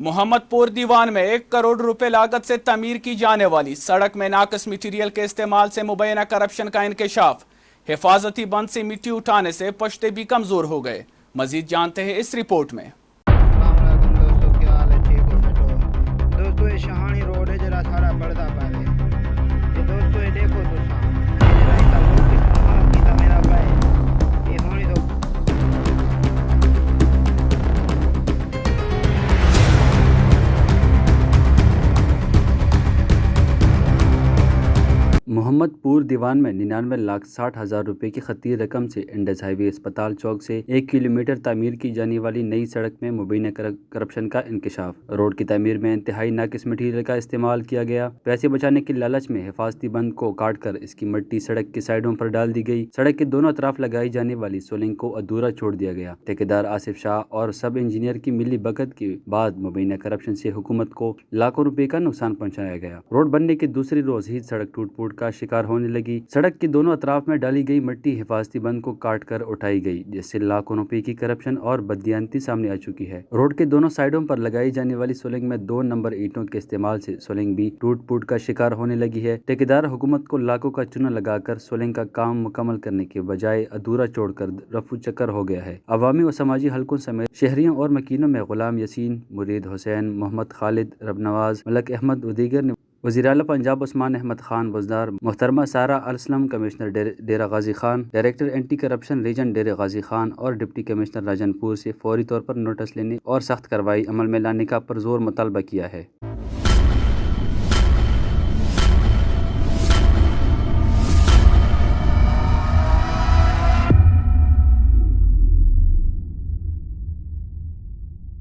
मोहम्मदपुर दीवान में 1 करोड़ रुपए लागत से तमीर की जाने वाली सड़क में नाकस मटीरियल के इस्तेमाल से मुबैना करप्शन का इंकशाफ। हिफाजती बंद से मिट्टी उठाने से पश्ते भी कमजोर हो गए। मजीद जानते हैं इस रिपोर्ट में। अस्सलामुअलैकुम दोस्तों, क्या हाल है? ठीक हो फिट हो? दोस्तों ये शहानी रोड है, जरा सारा पर्दा पावे ये दोस्तों, ये देखो दोस्तों, ये जरा इसका लोग किस तरह कीता मेरा भाई, ये होनी तो मोहम्मदपुर दीवान में 99,60,000 रुपए की खतीर रकम से इंडस हाईवे अस्पताल चौक से 1 किलोमीटर तामीर की जाने वाली नई सड़क में मुबैना करप्शन का इंकशाफ। रोड की तामीर में इंतहाई नाकिस मटीरियल का इस्तेमाल किया गया। पैसे बचाने के लालच में हिफाजती बंद को काट कर इसकी मिट्टी सड़क की साइडों पर डाल दी गई। सड़क के दोनों तरफ लगाई जाने वाली सोलिंग को अधूरा छोड़ दिया गया। ठेकेदार आसिफ शाह और सब इंजीनियर की मिली भगत के बाद मुबैना करप्शन से हुकूमत को लाखों रुपए का नुकसान पहुँचाया गया। रोड बनने के दूसरी रोज ही सड़क टूट फूट का शिकार होने लगी। सड़क के दोनों अतराफ में डाली गई मिट्टी हिफाजती बंद को काट कर उठाई गई, जिससे लाखों रुपए की करप्शन और बददियानती सामने आ चुकी है। रोड के दोनों साइडों पर लगाई जाने वाली सोलिंग में 2 नंबर ईंटों के इस्तेमाल से सोलिंग भी टूट फूट का शिकार होने लगी है। ठेकेदार हुकूमत को लाखों का चूना लगाकर सोलिंग का काम मुकम्मल करने के बजाय अधूरा छोड़कर रफू चक्कर हो गया है। अवामी व समाजी हलकों समेत शहरियों और मकीनों में गुलाम यासीन, मुरीद हुसैन, मोहम्मद खालिद, रबनवाज, मलक अहमद व दीगर ने वज़ीर आला पंजाब उस्मान अहमद खान बुज़दार, मोहतरमा Sara Alsalam, commissioner Dera Ghazi Khan, director anti corruption region Dera Ghazi Khan और डिप्टी कमिश्नर राजनपुर से फौरी तौर पर नोटिस लेने और सख्त कार्रवाई अमल में लाने का पुरज़ोर मुतालबा किया है।